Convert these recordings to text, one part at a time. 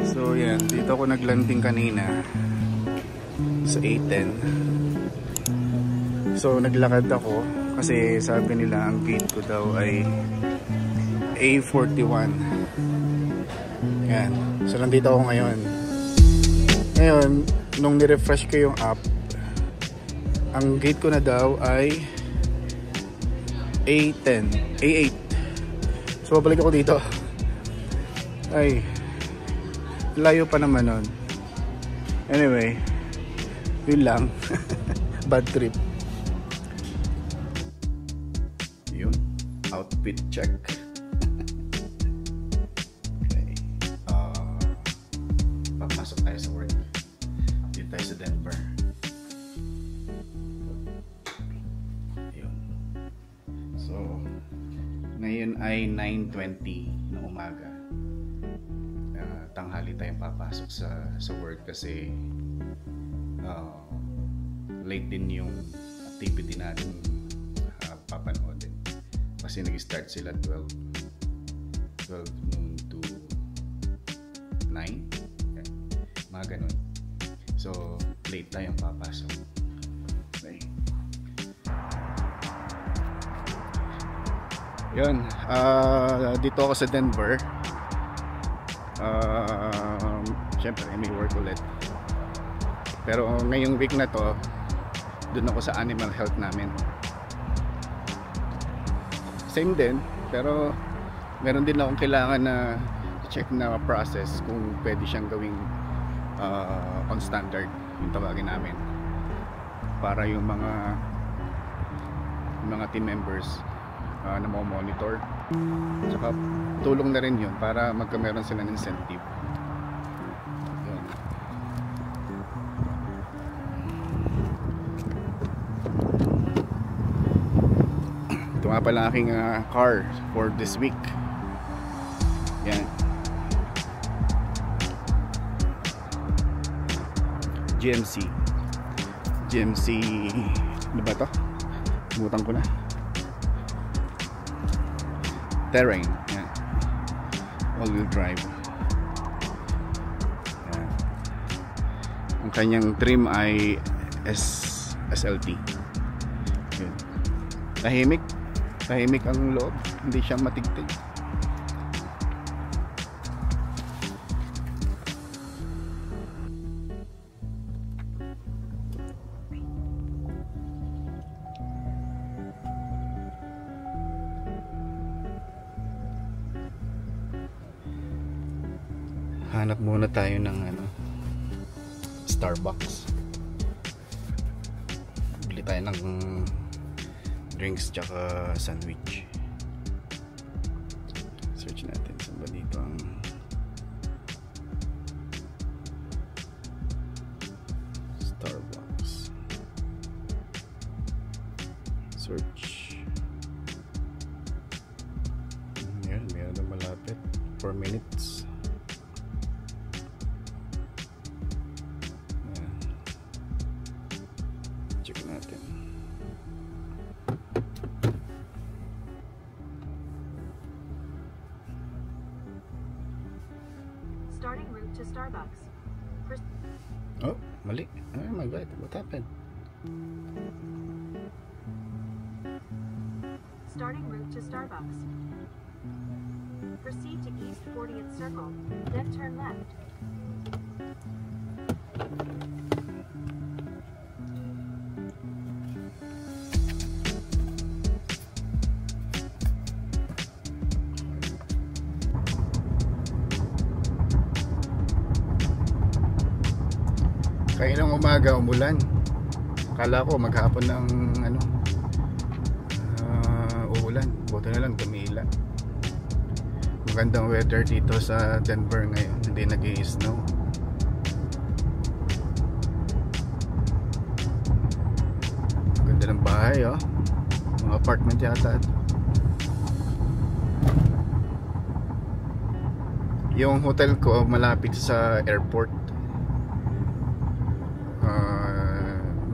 So yan, dito ako naglanding kanina sa A10. So naglakad ako kasi sabi nila ang gate ko daw ay A41. Yan. So nandito ako ngayon. Ngayon, nung nirefresh ko yung app, ang gate ko na daw ay A10, A8. So babalik ako dito. Ay, layo pa naman nun. Anyway, yun lang. Bad trip. Yun, outfit check. Okay. Papasok tayo sa work. Dito tayo sa Denver. Yun. So, ngayon ay 9:20 ng umaga. Tanghali tayong papasok sa work kasi late din yung activity natin papanoodin kasi nag-start sila 12 noon to 9 okay. Mga ganun, so late tayong papasok. Okay. Yun, dito ako sa Denver. Siyempre may work ulit, pero ngayong week na to dun ako sa animal health namin. Same din, pero meron din akong kailangan na check na process kung pwede siyang gawing on standard, yung tawagin namin, para yung mga team members na monitor. Tsaka tulong na rin yun para magkameron sila ng incentive. Yun. Ito nga pala aking car for this week. Yan. GMC. Ano ba ito? Butang ko na. Terrain, yan. All-wheel drive. Yan. Ang kanyang trim ay SLT. Yun. Tahimik ang loob, hindi siya matigtig. Hanap muna tayo ng Starbucks. Bili tayo ng drinks tsaka sandwich. Search natin saan ba dito ang Starbucks. Search. Yan, meron na malapit. 4 minutes. Check natin. Starting route to Starbucks. Oh, mali. Oh my god, what happened? Starting route to Starbucks. Proceed to East 40th Circle, then turn left. Kaninang umaga umulan. Akala ko maghapon ng uulan. Buti na lang tumila. Magandang weather dito sa Denver ngayon. Hindi nag-i-snow. Ganda ng bahay, oh. Mga apartment yata. Yung hotel ko malapit sa airport.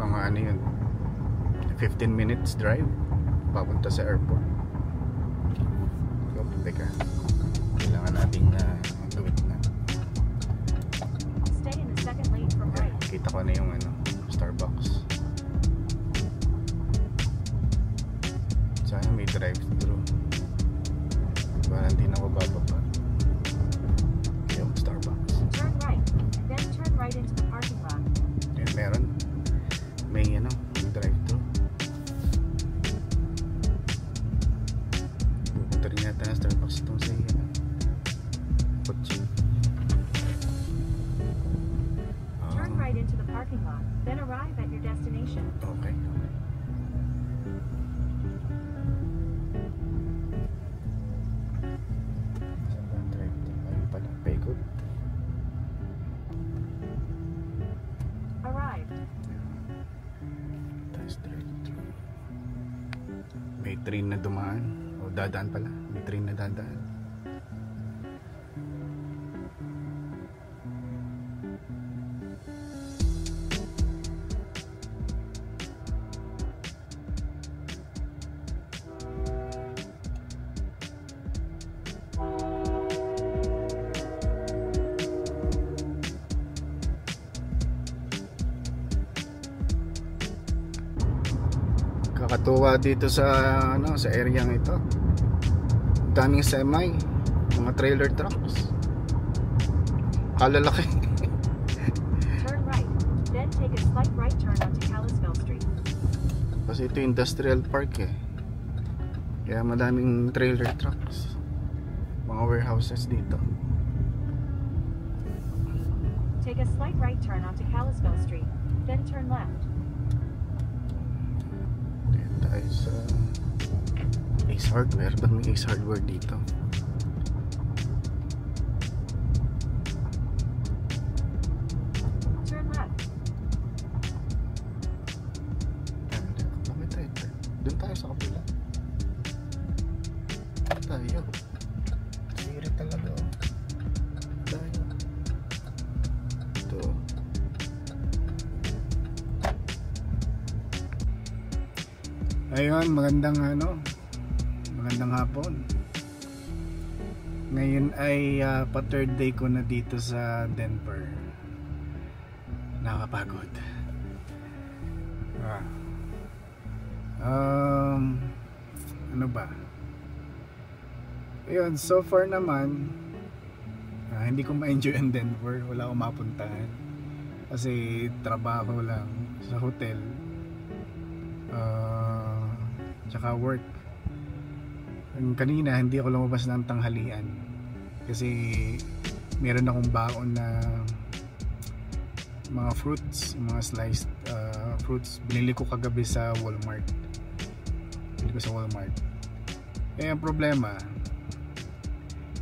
Mga ano yun, 15 minutes drive papunta sa airport. So, teka, kailangan nating gawin na nakita ko na yung ano, Starbucks. Sana may drive-thru para hindi na mabababa yung Starbucks. Turn right, then turn right into the parking lot. Yan, meron. May ano, may drive-thru. Pupunta rin yata na Starbucks itong sa ano, Cochin. Turn right into the parking lot, then arrive at your destination. Okay, okay. Saan ba ang drive-thru? Ayun pala, paikot. Arrived. Tapos drive-thru. May train na dumaan. O dadaan pala. May train na dadaan. Kakatuwa dito sa ano, sa areang ito. Daming semi, mga trailer trucks. Kalalaki. Turn right, then take a slight right turn onto Kalispell Street. Kasi ito industrial park eh. Kaya madaming trailer trucks. Mga warehouses dito. Take a slight right turn onto Kalispell Street, then turn left. Dito tayo sa Ace Hardware. Ba't may Ace Hardware dito? Turn left. Bakit tayo? Doon tayo sa kapila. Tayo. Sirit talaga oh. Tayo. Ito. Ayun, magandang hapon. Ngayon ay pa third day ko na dito sa Denver. Nakakapagod. Ano ba? Ayun, so far naman hindi ko ma-enjoy ang Denver. Wala akong mapuntahan kasi trabaho lang sa hotel, tsaka work. Kanina hindi ako lumabas ng tanghalian kasi meron akong baon na mga fruits, mga sliced fruits. Binili ko kagabi sa Walmart. Eh ang problema,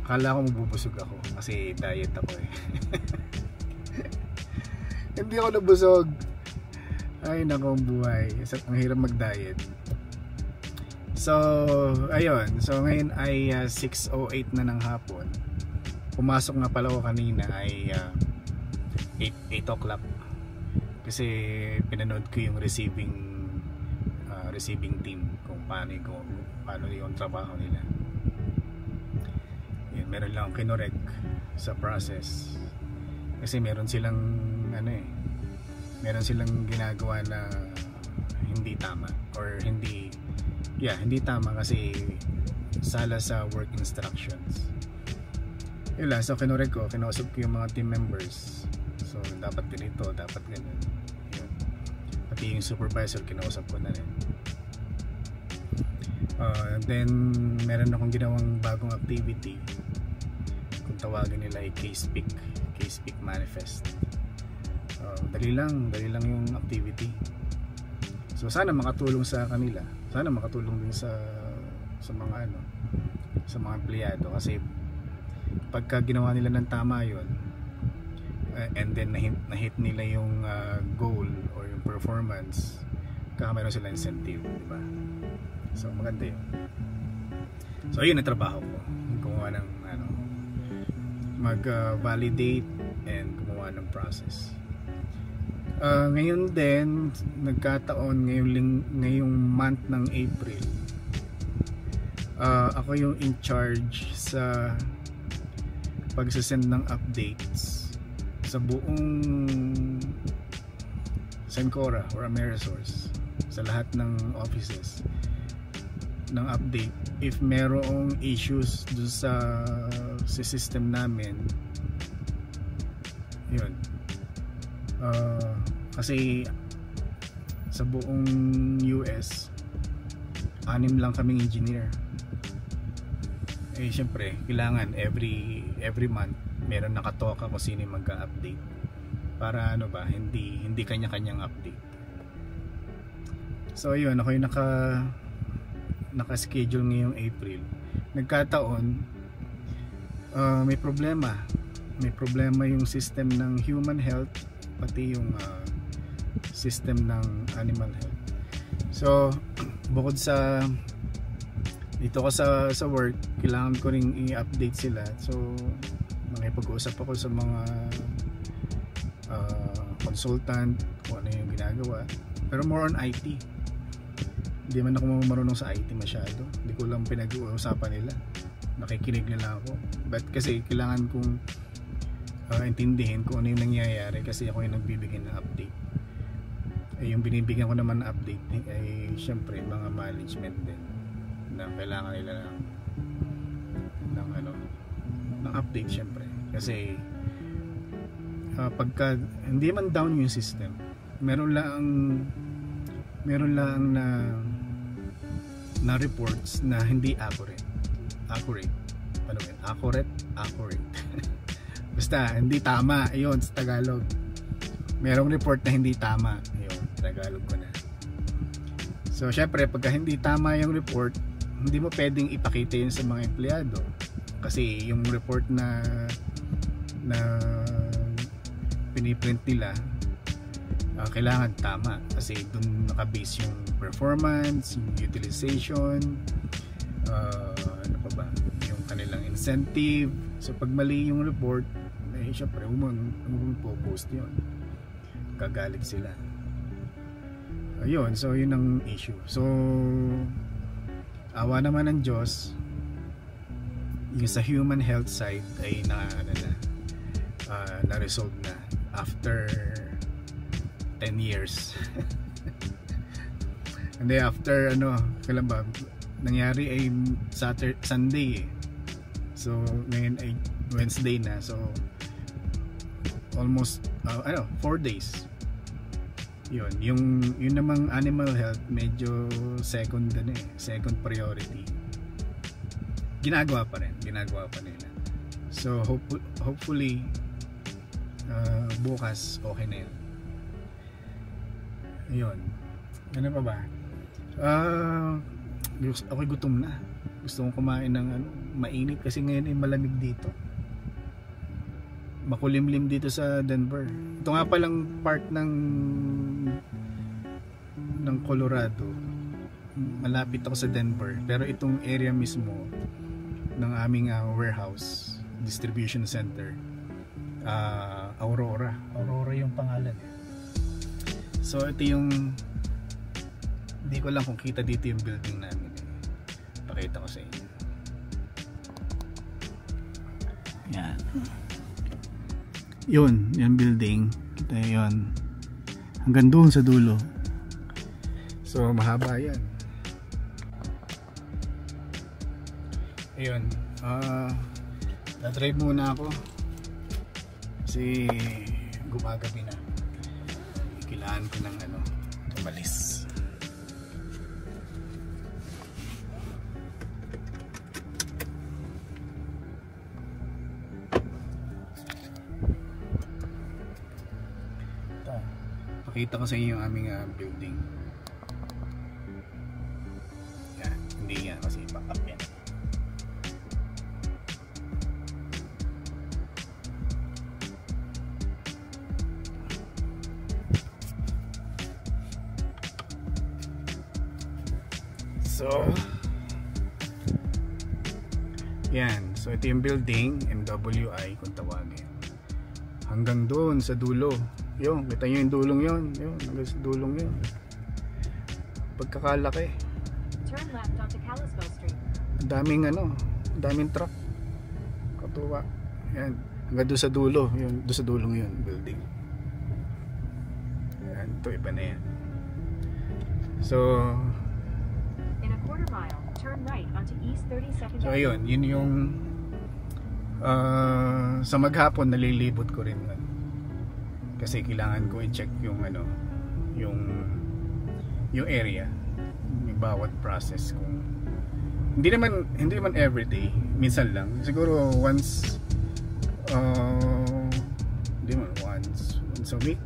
akala ko mabubusog ako kasi diet ako eh. Hindi ako nabusog. Ay nako, ang buhay. Ang hirap mag-diet. So, ayun. So, ngayon ay 6:08 na ng hapon. Pumasok nga pala ako kanina ay 8 o'clock. Kasi pinanood ko yung receiving team kung paano yung trabaho nila. Yun, meron lang kinorek sa process. Kasi meron silang ginagawa na hindi tama or hindi tama kasi sala sa work instructions. Yun lang, so kinausap ko yung mga team members. So dapat ganito, dapat ganun. Yun. Pati yung supervisor kinausap ko na rin. Then meron akong ginawang bagong activity. Kung tawagin nila ay case pick manifest. Dali lang yung activity. So sana makatulong sa kanila. Sana makatulong din sa mga empleyado kasi pagka ginawa nila ng tama yon, and then na-hit nila yung goal or yung performance, meron sila incentive, di ba? So maganda yun. So ayun ang trabaho ko, gumawa ng mag-validate and gumawa ng process. Ngayon din nagkataon ngayong month ng April, ako yung in charge sa pagsasend ng updates sa buong Sencora or Amerisource, sa lahat ng offices ng update if merong issues dun sa system namin. Yun, kasi sa buong US 6 lang kaming engineer. Syempre kailangan every month meron nakatoka kung sino yung magka-update para hindi kanya-kanyang update. So yun, ako yung naka-schedule ngayong April. Nagkataon may problema yung system ng human health pati yung system ng animal health. So bukod sa dito ko sa work, kailangan ko ring i-update sila. So makipag-usap ako sa mga consultant kung ano yung ginagawa, pero more on IT. Hindi man ako marunong sa IT masyado, hindi ko lang pinag-uusapan nila, nakikinig nila ako. But kasi kailangan kong intindihin kung ano yung nangyayari, kasi ako yung nagbibigay ng update. Yung binibigyan ko naman ng update ay syempre mga management din na kailangan nila ng update syempre, kasi pagka hindi man down yung system, meron lang na reports na hindi accurate. Ano yun? Accurate. Basta hindi tama, yun sa Tagalog. Merong report na hindi tama, yun, Tagalog ko na. So syempre pagka hindi tama yung report, hindi mo pwedeng ipakita yun sa mga empleyado, kasi yung report na piniprint nila kailangan tama, kasi dun nakabase yung performance, yung utilization, ano pa ba, yung kanilang incentive. So pag mali yung report, syempre post yun, gagalit sila. Ayun, so yun ang issue. So awa naman ng Diyos, yung sa human health side ay na-resolve na after 10 years. And then after kailan ba nangyari ay Sunday so ngayon ay Wednesday na, so almost 4 days. Yun namang animal health medyo second priority. Ginagawa pa nila. So hopefully bukas okay na yun. Yun. Ano pa ba? Ako'y gutom na. Gusto kong kumain ng mainit, kasi ngayon ay malamig dito. Makulimlim dito sa Denver. Ito nga palang part ng Colorado. Malapit ako sa Denver. Pero itong area mismo ng aming warehouse, distribution center, Aurora yung pangalan. So ito yung, hindi ko lang kung kita dito yung building namin. Pakita ko sa inyo. Yan. Yung building. Kita yun. Hanggang doon sa dulo. So mahaba yan. Ayun. Na-drive muna ako. Kasi gumagabi na. Kailangan ko ng umalis. Pakita ko sa inyo yung aming building. Yan, hindi yan kasi back up yan. So yan, so ito yung building, MWI kung tawagin. Hanggang doon sa dulo. Yung, kita nyo yung dulong yun. Yung, hanggang sa dulong yun. Pagkakalaki. Turn left onto Kalispell Street. Daming truck. Katuwa. Yan, hanggang doon sa dulo. Yun, doon sa dulong yun, building. Yan. Ito iba na yan. So In a quarter mile, turn right onto East 32nd So Avenue. ayun, yun yung sa maghapon nalilibot ko rin nun. Kasi kailangan ko i-check yung ano, yung area, yung bawat process kung hindi naman everyday, minsan lang. Siguro once hindi man once a week.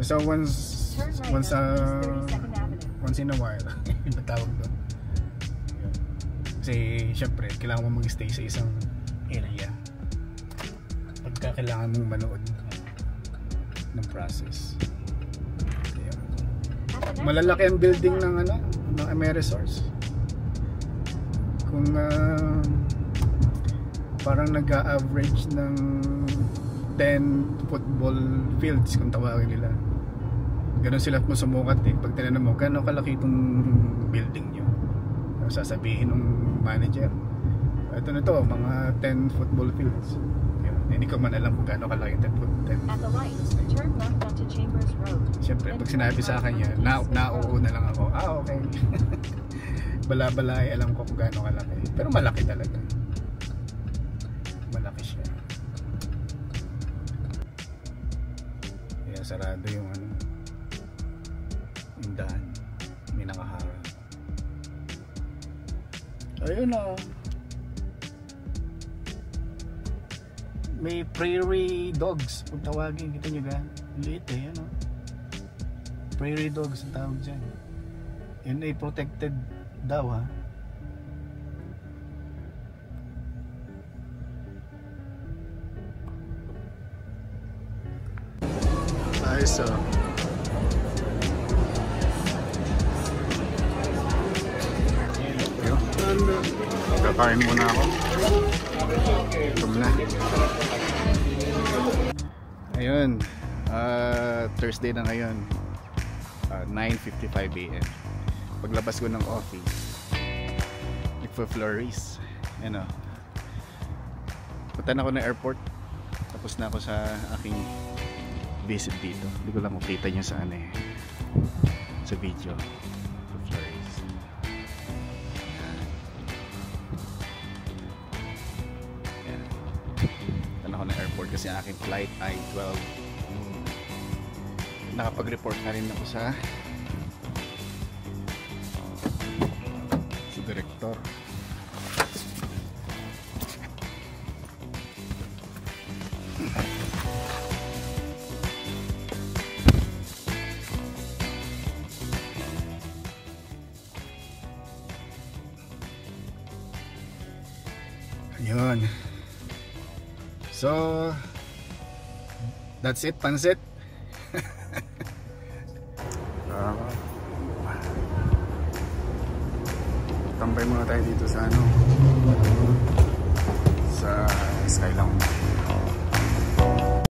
Basta once Turn right onto East 32nd Avenue. once in a while. Yung tawag doon. Kasi syempre kailangan mo mag-stay sa isang area pagka kailangan mong manood ng process. Ayan. At the next Malalaki ang turn building left. ng ano, ng Amerisource. Kung parang nag-a-average ng 10 football fields kung tawagin nila. Ganon sila sumukat eh. Pag tinanong mo, gano'ng kalaki itong building nyo? Sasabihin ng manager, ito na to, mga 10 football fields. Yun. Hindi ko man alam kung gano'ng kalaki 10 At the light, turn left onto Chambers Road. Siyempre, pag sinabi sa akin yan, nauuna lang ako. Okay. Bala-bala ay alam ko kung gano'ng kalaki. Pero malaki talaga. Malaki siya. Kaya sarado yung ano, yung daan. May nakaharap. Ayun o. May prairie dogs kung tawagin. Kita nyo ga? Liit eh, ano? Prairie dogs ang tawag dyan. Yun ay protected daw ha. Ayos oh. Kakain muna ako. Gutom na. Ayun, Thursday na ngayon, 9:55 AM. Paglabas ko ng office, nagpa-flurries. Ano, punta na ako ng airport. Tapos na ako sa aking visit dito. Hindi ko lang makita nyo sa ano eh, sa video. Flurries. Yan. Punta na ako ng airport kasi ang aking flight ay 12. Nakapag-report na rin ako sa direktor. Ayun. So that's it, pansit. Tambay muna tayo dito sa ano, sa Skyline.